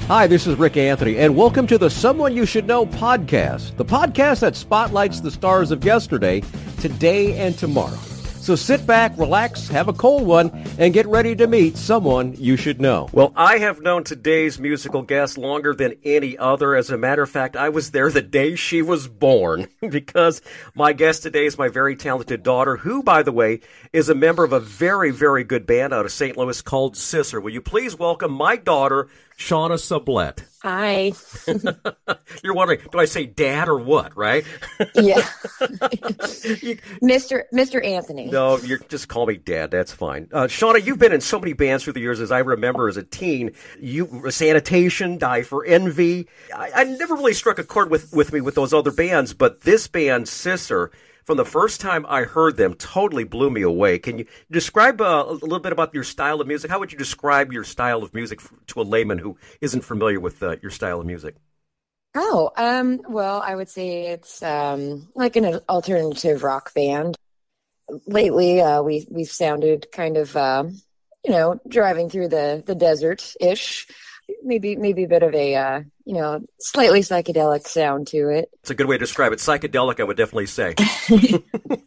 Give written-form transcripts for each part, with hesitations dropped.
Hi, this is Rick Anthony, and welcome to the Someone You Should Know podcast, the podcast that spotlights the stars of yesterday, today, and tomorrow. So sit back, relax, have a cold one, and get ready to meet someone you should know. Well, I have known today's musical guest longer than any other. As a matter of fact, I was there the day she was born because my guest today is my very talented daughter, who, by the way, is a member of a very, very good band out of St. Louis called Sisser. Will you please welcome my daughter, Shauna Sublette? Hi. You're wondering, do I say dad or what, right? Yeah. Mr. Anthony. No, you just call me dad. That's fine. Shauna, you've been in so many bands through the years. As I remember as a teen, you Sanitation, Die for Envy. I never really struck a chord with me with those other bands, but this band, Sisser, from the first time I heard them, totally blew me away. Can you describe a little bit about your style of music? How would you describe your style of music to a layman who isn't familiar with your style of music? Oh, well, I would say it's like an alternative rock band. Lately, we've sounded kind of, driving through the desert-ish. Maybe a bit of a, slightly psychedelic sound to it. It's a good way to describe it. Psychedelic, I would definitely say.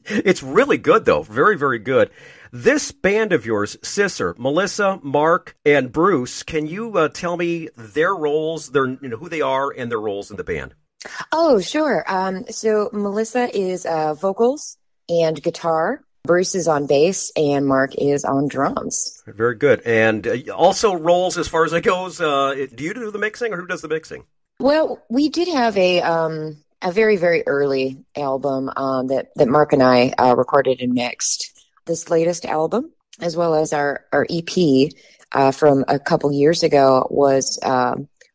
It's really good, though. Very, very good. This band of yours, Sisser, Melissa, Mark, and Bruce, can you tell me their roles, who they are, and their roles in the band? Oh, sure. So Melissa is vocals and guitar. Bruce is on bass, and Mark is on drums. Very good. And also roles as far as it goes, do you do the mixing, or who does the mixing? Well, we did have a very, very early album that Mark and I recorded and mixed. This latest album, as well as our EP from a couple years ago, was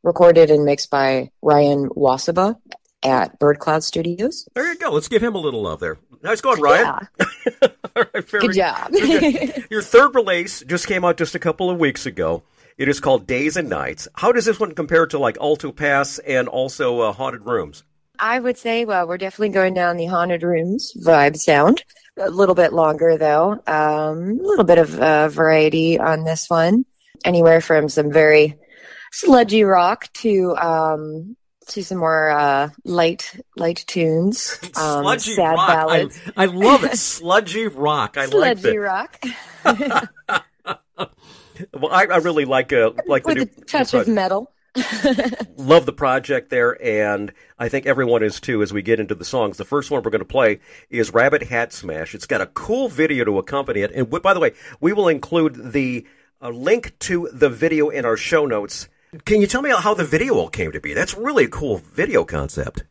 recorded and mixed by Ryan Wasaba at CatGotYourTongueStudios. There you go. Let's give him a little love there. Nice going, Ryan. Yeah. All right, good job. Your third release just came out just a couple of weeks ago. It is called Days and Nights. How does this one compare to like Alto Pass and also Haunted Rooms? I would say, well, we're definitely going down the Haunted Rooms vibe sound. A little bit longer, though. A little bit of variety on this one. Anywhere from some very sludgy rock to some more light tunes. Sludgy sad rock. ballads. I love it. Sludgy rock. I like that. Sludgy rock. Well, I really like the with new a touch of metal. Love the project there, and I think everyone is too as we get into the songs. The first one we're going to play is Rabbit Hat Smash. It's got a cool video to accompany it. And by the way, we will include the link to the video in our show notes. Can you tell me how the video all came to be? That's really a cool video concept.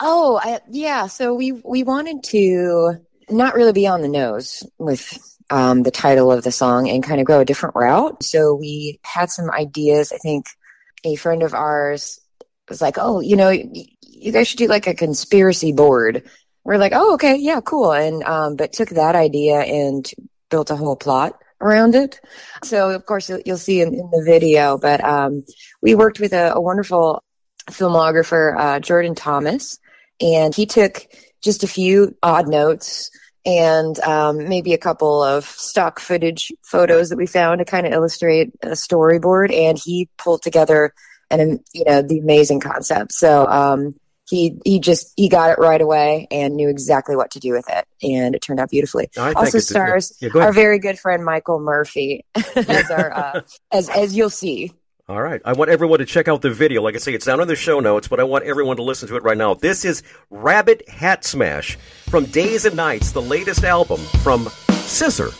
Oh, yeah. So we wanted to not really be on the nose with the title of the song and kind of go a different route. So we had some ideas. I think a friend of ours was like, oh, you guys should do like a conspiracy board. We're like, oh, okay, yeah, cool. And but took that idea and built a whole plot around it. So, of course, you'll see in the video. But we worked with a wonderful filmographer, Jordan Thomas, and he took just a few odd notes and maybe a couple of stock footage photos that we found to kind of illustrate a storyboard. And he pulled together the amazing concept. So he got it right away and knew exactly what to do with it, and it turned out beautifully. Also stars our very good friend Michael Murphy as our as you'll see. All right. I want everyone to check out the video. Like I say, it's down in the show notes, but I want everyone to listen to it right now. This is Rabbit Hat Smash from Days and Nights, the latest album from Sisser.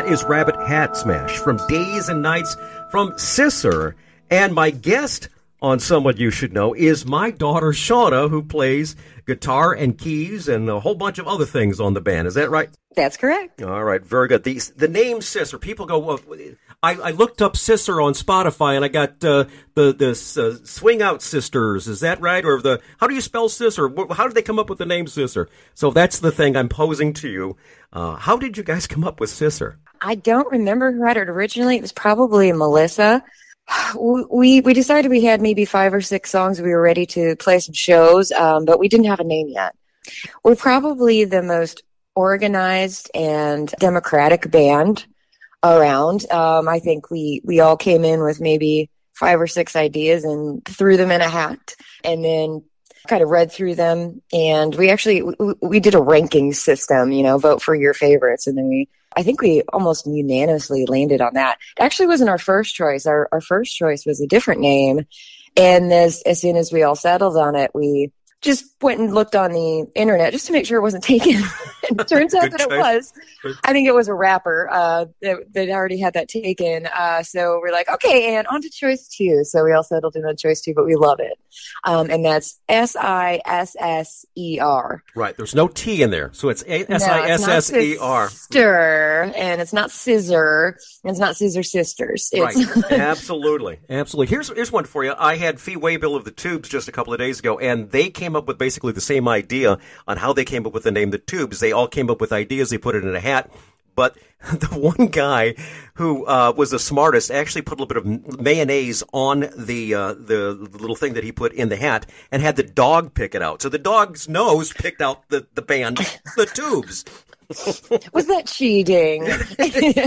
That is Rabbit Hat Smash from Days and Nights from Sisser. And my guest on Someone You Should Know is my daughter, Shauna, who plays guitar and keys and a whole bunch of other things on the band. Is that right? That's correct. All right, very good. The name Sisser, people go, well, I looked up Sisser on Spotify, and I got the Swing Out Sisters. Is that right? Or how do you spell Sisser? How did they come up with the name Sisser? So that's the thing I'm posing to you. How did you guys come up with Sisser? I don't remember who had it originally. It was probably Melissa. We decided we had maybe 5 or 6 songs. We were ready to play some shows, but we didn't have a name yet. We're probably the most organized and democratic band around. I think we all came in with maybe 5 or 6 ideas and threw them in a hat and then kind of read through them. And we did a ranking system, vote for your favorites. And then I think we almost unanimously landed on that. It actually wasn't our first choice. Our first choice was a different name. And as soon as we all settled on it, we just went and looked on the internet just to make sure it wasn't taken. It turns out that it was. I think it was a rapper that already had that taken. So we're like, okay, and on to choice 2. So we all settled in on choice 2, but we love it. And that's Sisser. Right. There's no T in there. So it's Sisser. Sister, and it's not scissor. And it's not scissor sisters. Right. Absolutely. Absolutely. Here's one for you. I had Fee Waybill of the Tubes just a couple of days ago, and they came up with basically the same idea on how they came up with the name The Tubes. They all came up with ideas. They put it in a hat. But the one guy who was the smartest actually put a little bit of mayonnaise on the little thing that he put in the hat and had the dog pick it out. So the dog's nose picked out the band, The Tubes. Was that cheating?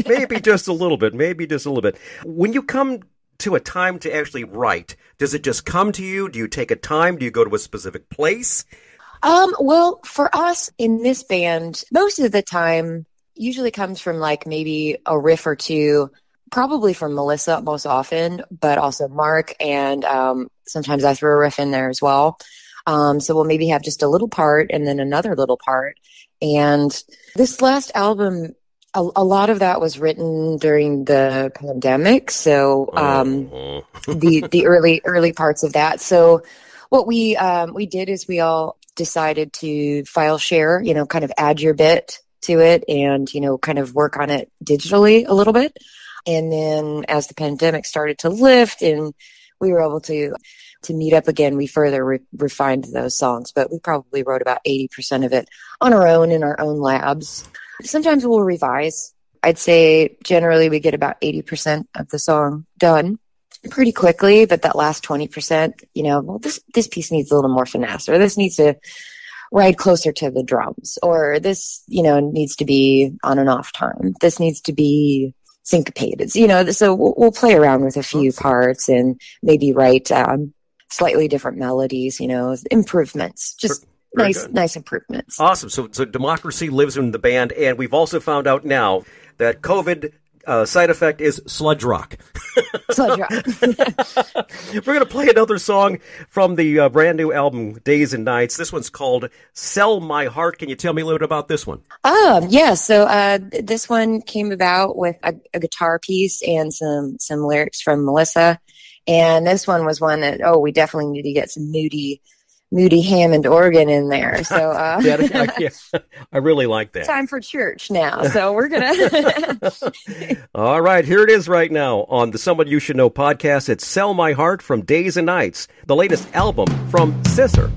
Maybe just a little bit. When you come to a time to actually write, does it just come to you? Do you take a time? Do you go to a specific place? Well, for us in this band, most of the time usually comes from like maybe a riff or two, probably from Melissa most often, but also Mark, and sometimes I throw a riff in there as well. So we'll maybe have just a little part and then another little part. And this last album, a lot of that was written during the pandemic. So the early parts of that. So what we did is we all decided to file share, kind of add your bit to it and, kind of work on it digitally a little bit. And then as the pandemic started to lift and we were able to meet up again, we further refined those songs, but we probably wrote about 80% of it on our own in our own labs. Sometimes we'll revise. I'd say generally we get about 80% of the song done pretty quickly, but that last 20%, well, this piece needs a little more finesse, or this needs to ride closer to the drums, or this, needs to be on and off time. This needs to be syncopated. So we'll play around with a few parts and maybe write slightly different melodies, improvements, just nice improvements. Awesome. So democracy lives in the band, and we've also found out now that COVID side effect is sludge rock. Sludge rock. We're going to play another song from the brand new album, Days and Nights. This one's called Sell My Heart. Can you tell me a little bit about this one? Yeah. So this one came about with a guitar piece and some lyrics from Melissa. And this one was one that, we definitely need to get some moody Hammond organ in there. So I really like that. Time for church now. So we're going to. All right. Here it is right now on the Someone You Should Know podcast. It's Sell My Heart from Days and Nights, the latest album from Sisser.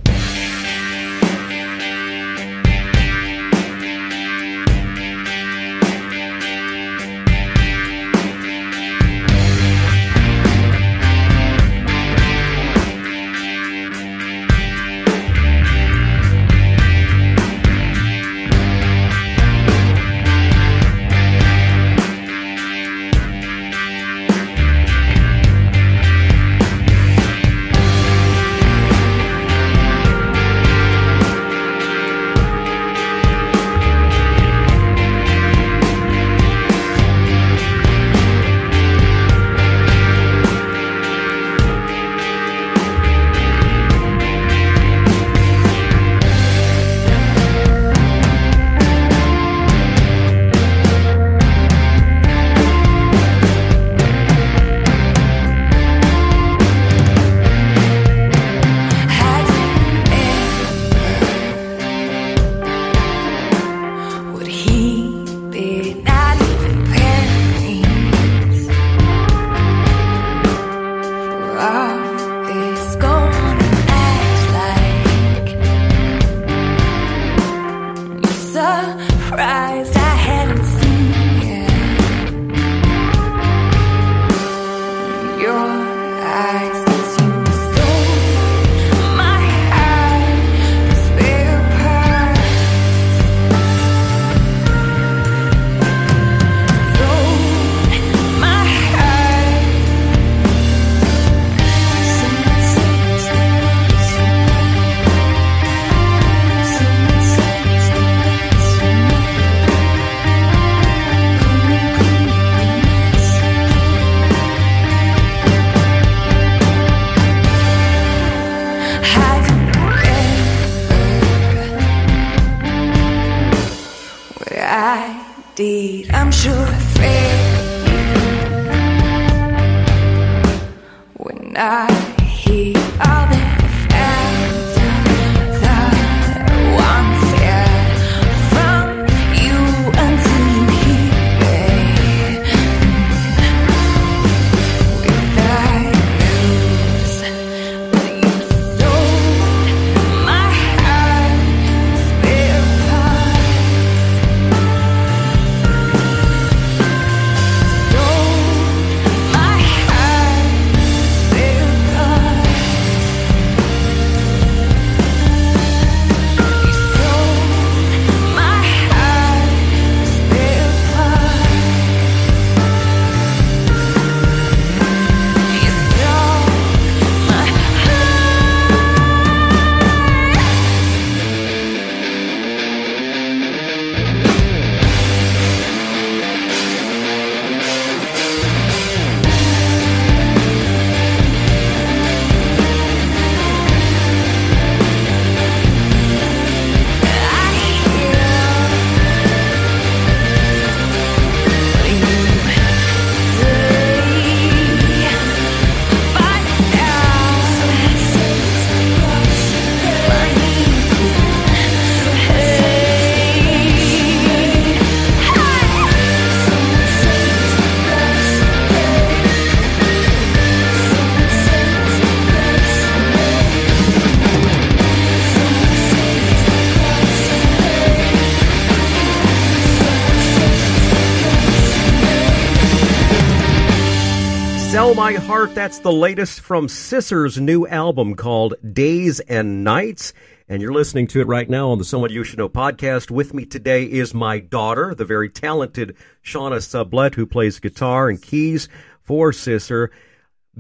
Sell My Heart, that's the latest from Sisser's new album called Days and Nights. And you're listening to it right now on the Someone You Should Know podcast. With me today is my daughter, the very talented Shauna Sublette, who plays guitar and keys for Sisser.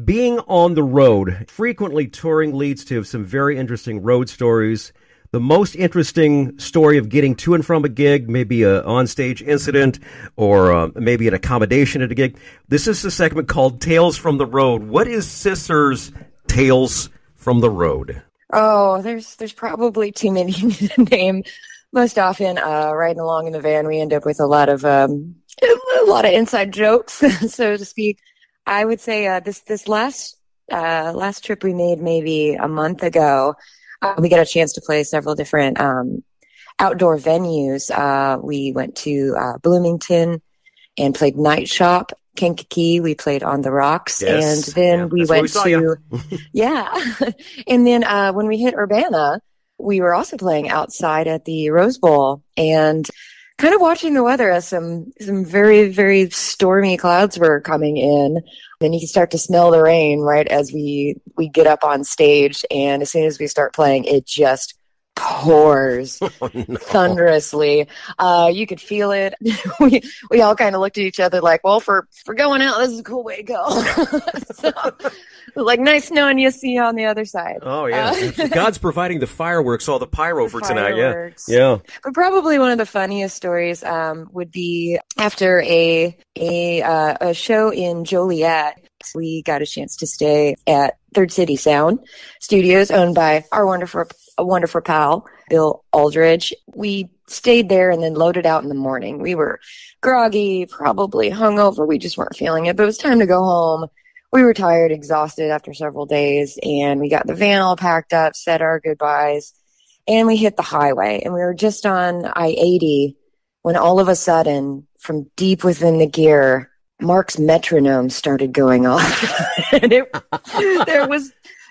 Being on the road, frequently touring, leads to some very interesting road stories. The most interesting story of getting to and from a gig, maybe an onstage incident or maybe an accommodation at a gig. This is the segment called Tales from the Road. What is Sisser's Tales from the Road? Oh, there's probably too many to name. Most often, riding along in the van, we end up with a lot of inside jokes, so to speak. I would say this last trip we made maybe a month ago. We got a chance to play several different outdoor venues. We went to Bloomington and played Night Shop. Kankakee, we played on the Rocks. Yes. And then we went to, yeah. And then when we hit Urbana, we were also playing outside at the Rose Bowl and kind of watching the weather as some very, very stormy clouds were coming in. And you can start to smell the rain right as we get up on stage. And as soon as we start playing, it just pours thunderously. You could feel it. we all kind of looked at each other like, well, for going out, this is a cool way to go. So, like, nice knowing you, see you on the other side. Oh, yeah. God's providing the fireworks, all the pyro for tonight. Yeah. But probably one of the funniest stories would be after a show in Joliet. We got a chance to stay at Third City Sound Studios, owned by our wonderful pal, Bill Aldridge. We stayed there and then loaded out in the morning. We were groggy, probably hungover. We just weren't feeling it, but it was time to go home. We were tired, exhausted after several days, and we got the van all packed up, said our goodbyes, and we hit the highway. And we were just on I-80 when all of a sudden, from deep within the gear, Mark's metronome started going off. And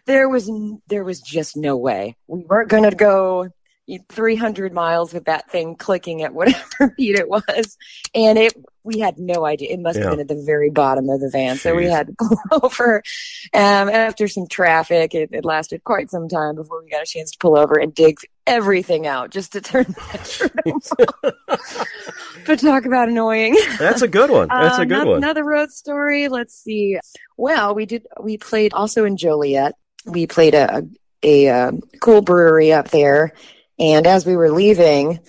there was just no way. We weren't going to go 300 miles with that thing clicking at whatever beat it was. And we had no idea. It must have been at the very bottom of the van. Jeez. So we had to pull over. After some traffic, it lasted quite some time before we got a chance to pull over and dig everything out just to turn the metronome off. But talk about annoying. That's a good one. Another road story. Let's see. Well, we played also in Joliet. We played a cool brewery up there. And as we were leaving,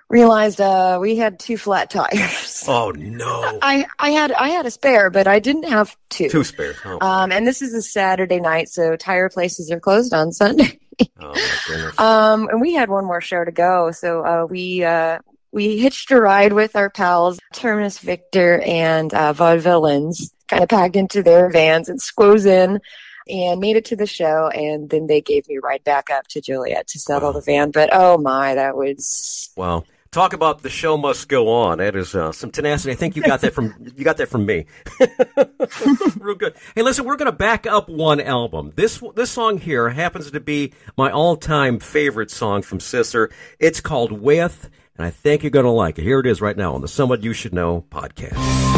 realized we had 2 flat tires. Oh no! I had a spare, but I didn't have 2. 2 spares. Oh. And this is a Saturday night, so tire places are closed on Sunday. Oh my goodness! And we had one more show to go, so we hitched a ride with our pals Terminus Victor and Vaudevillains, kind of packed into their vans and squoze in. and made it to the show. And then they gave me right back up to Joliet to settle the van. But oh my, that was... Wow. Talk about the show must go on. That is some tenacity. I think you got that from me. Real good. Hey, listen, we're going to back up one album. This song here happens to be my all-time favorite song from Sisser. It's called With, and I think you're going to like it. Here it is right now on the Someone You Should Know podcast.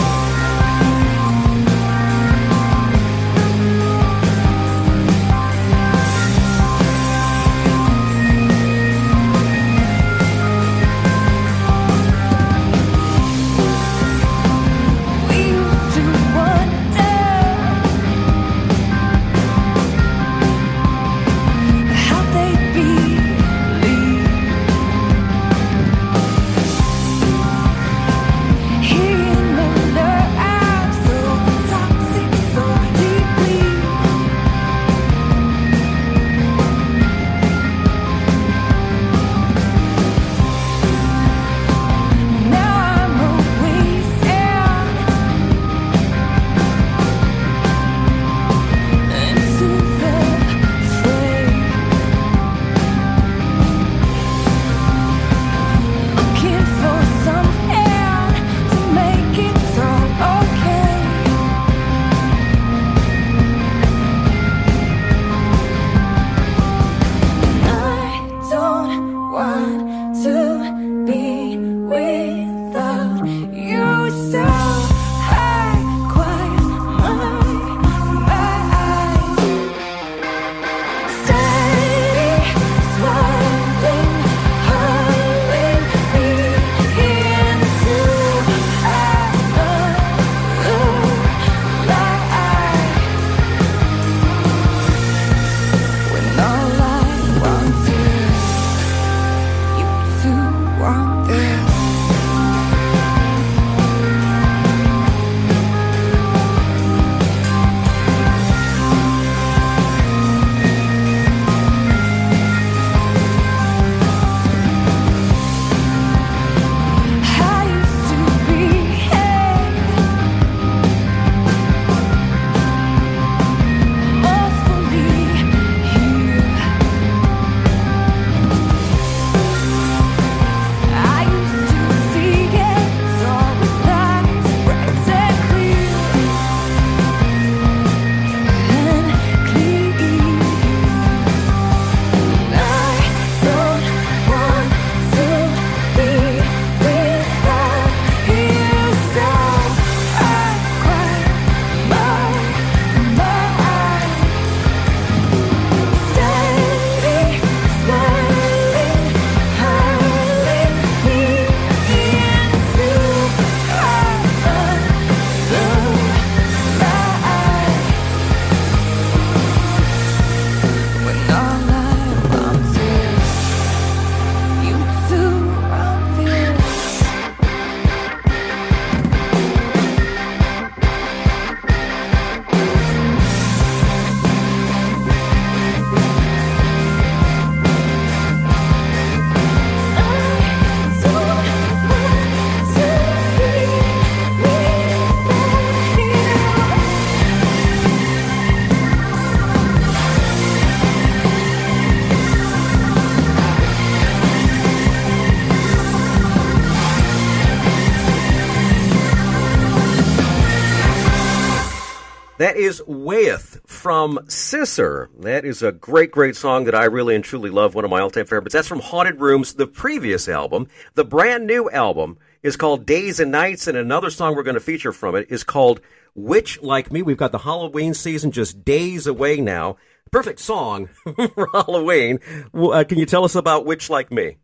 That is Weigheth from Sisser. That is a great, great song that I really and truly love, one of my all-time favorites. That's from Haunted Rooms, the previous album. The brand new album is called Days and Nights, and another song we're going to feature from it is called Witch Like Me. We've got the Halloween season just days away now. Perfect song for Halloween. Can you tell us about Witch Like Me?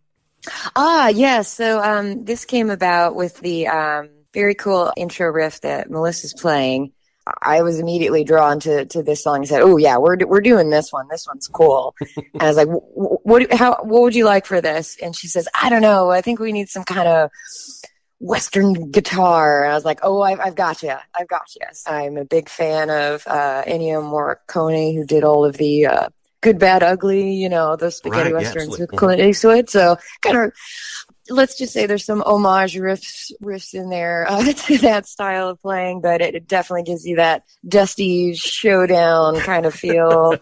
Yes. So this came about with the very cool intro riff that Melissa's playing. I was immediately drawn to this song and said, "Oh yeah, we're doing this one. This one's cool." And I was like, "What would you like for this?" And she says, "I don't know. I think we need some kind of Western guitar." And I was like, "Oh, I've got you. I've got you." I'm a big fan of Ennio Morricone, who did all of the Good, Bad, Ugly, those spaghetti westerns with Clint Eastwood. So kind of let's just say there's some homage riffs in there to that style of playing, but it definitely gives you that dusty showdown kind of feel.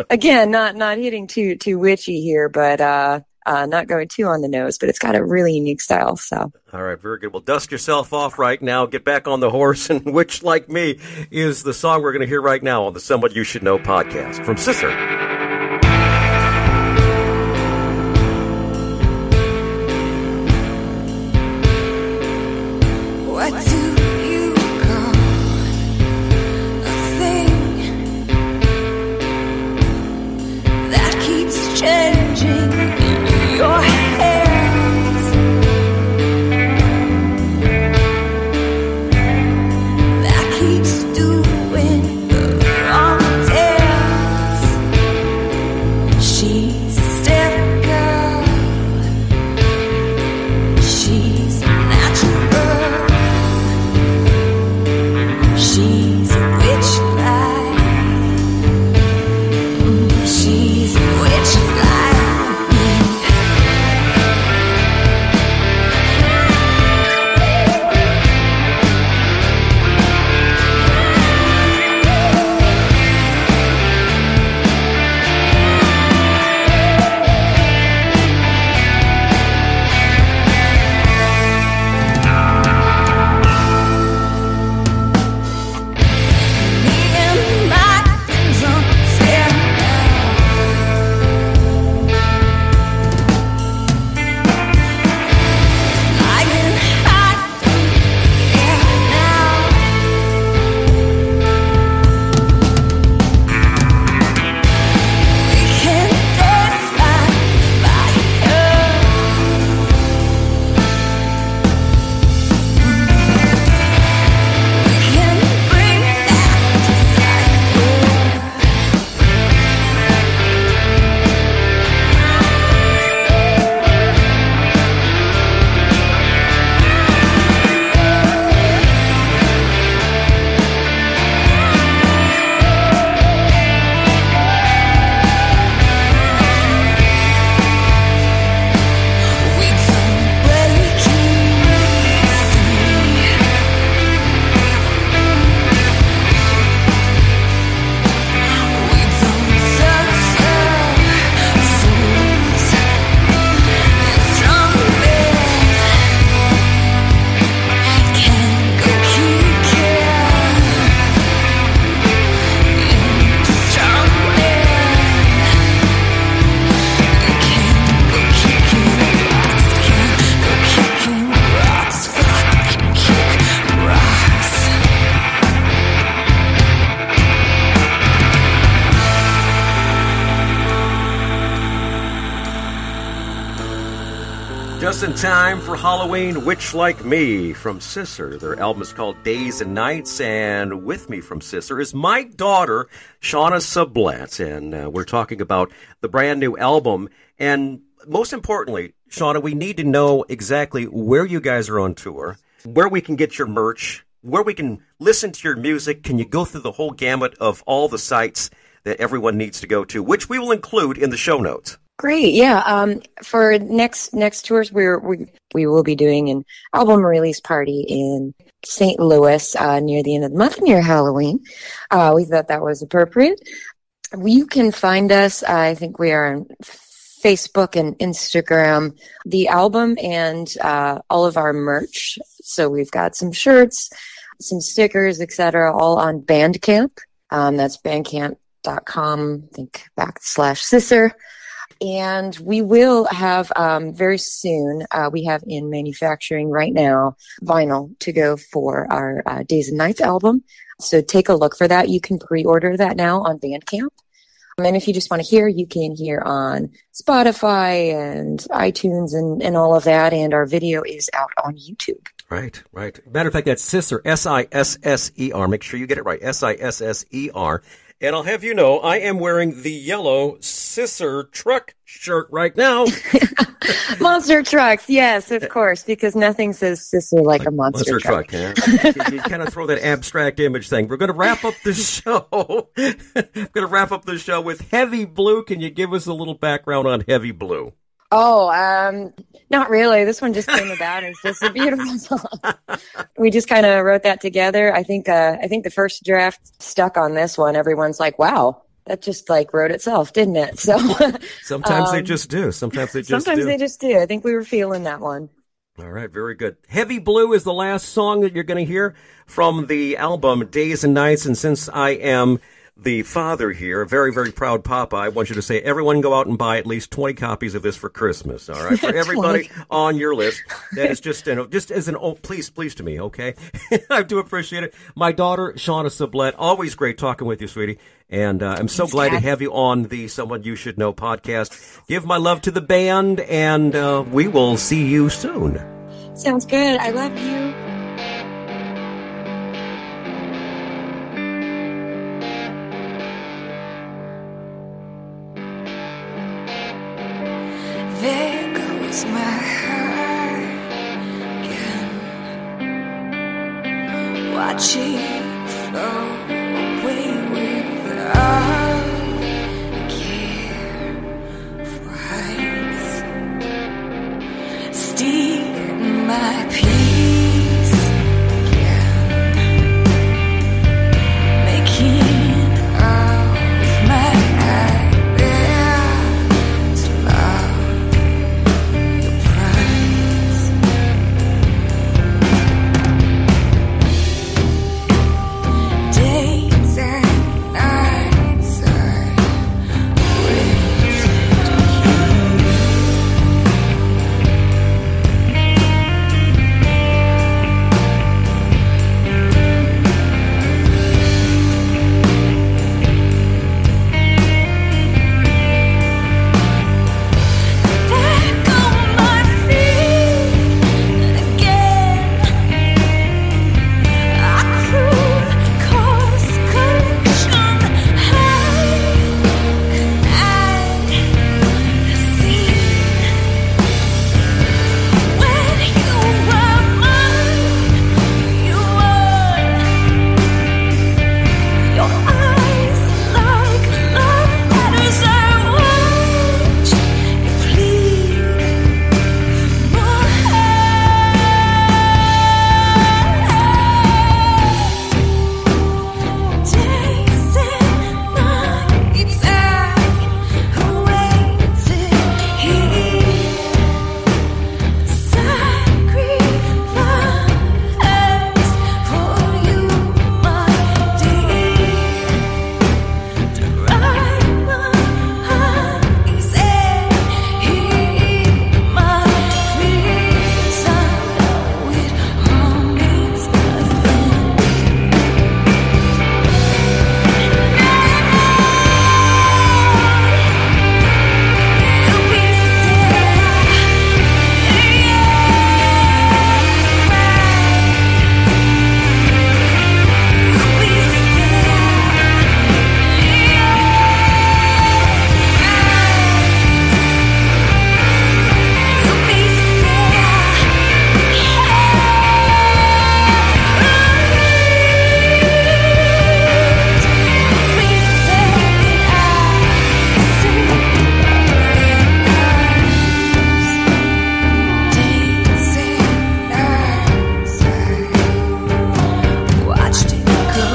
Again, not hitting too witchy here, but not going too on the nose, but it's got a really unique style. So, all right, very good. Well, dust yourself off right now. Get back on the horse, and Witch Like Me is the song we're going to hear right now on the Someone You Should Know podcast from Sisser. What do you call a thing that keeps changing in your hands, that keeps doing the wrong dance? She's a step girl, she's natural, she's a witch like, she's a witch like me. Me and my friends on flying high through the air now. We can dance by fire. We can bring back desire. We don't break easy. We don't censor fools. Strong men can go kicking. Strong men can go kicking rocks. Can go kicking rocks. Fucking kick rocks. Just in time for Halloween, Witch Like Me from Sisser. Their album is called Days and Nights, and with me from Sisser is my daughter, Shauna Sublette, and we're talking about the brand new album. And most importantly, Shauna, we need to know exactly where you guys are on tour, where we can get your merch, where we can listen to your music. Can you go through the whole gamut of all the sites that everyone needs to go to, which we will include in the show notes? Great, yeah. For next tours, we will be doing an album release party in St. Louis near the end of the month, near Halloween. We thought that was appropriate. You can find us. I think we are on Facebook and Instagram. The album and all of our merch. So we've got some shirts, some stickers, etc., all on Bandcamp. That's bandcamp.com. I think /Sisser. And we will have very soon, we have in manufacturing right now, vinyl to go for our Days and Nights album. So take a look for that. You can pre-order that now on Bandcamp. And if you just want to hear, you can hear on Spotify and iTunes and all of that. And our video is out on YouTube. Right. Matter of fact, that's Sisser, Sisser. Make sure you get it right, Sisser. And I'll have you know, I am wearing the yellow Sisser truck shirt right now. Monster trucks, yes, of course, because nothing says Sisser like a monster truck. Yeah. You kind of throw that abstract image thing. We're going to wrap up the show. We're going to wrap up the show with Heavy Blue. Can you give us a little background on Heavy Blue? Oh, not really. This one just came about. It's just a beautiful song. We just kind of wrote that together. I think the first draft stuck on this one. Everyone's like, wow, that just like wrote itself, didn't it? So sometimes they just do. Sometimes they just do. I think we were feeling that one. All right, very good. Heavy Blue is the last song that you're going to hear from the album Days and Nights. And since I am the father here, a very, very proud papa, I want you to say, everyone go out and buy at least 20 copies of this for Christmas, all right? For everybody on your list. That is just as an, please to me, okay? I do appreciate it. My daughter, Shauna Sublette, always great talking with you, sweetie. And I'm so glad to have you on the Someone You Should Know podcast. Give my love to the band, and we will see you soon. Sounds good. I love you. There goes my heart again, watching flow away without care for heights, stealing my peace again, making out of my ideas love your prize. Days and nights I waited There go my feet again. I cruise course correction. How can I see when you were mine? You were your eyes like love letters. I watched you plead for more. Days and nights I waited here, sacrificed for you, my dear, to write my eyes and hear my fears. I know it all means nothing. You'll be watched it go,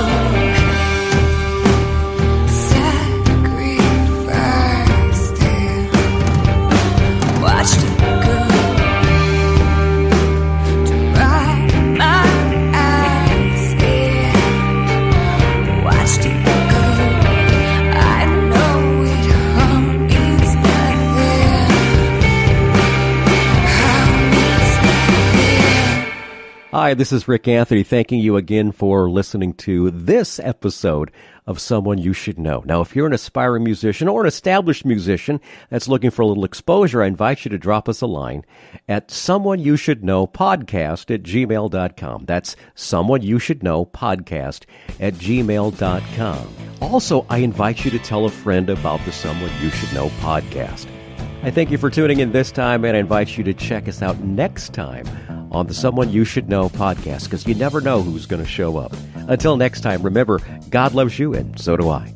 sacrificed and watched it go to write my eyes in. Watched it go. I know it all means nothing. All means nothing. Hi, this is Rick Anthony thanking you again for listening to this episode of Someone You Should Know. Now, if you're an aspiring musician or an established musician that's looking for a little exposure, I invite you to drop us a line at someoneyoushouldknowpodcast@gmail.com. That's someoneyoushouldknowpodcast@gmail.com. Also, I invite you to tell a friend about the Someone You Should Know podcast. I thank you for tuning in this time, and I invite you to check us out next time on the Someone You Should Know podcast, because you never know who's going to show up. Until next time, remember, God loves you, and so do I.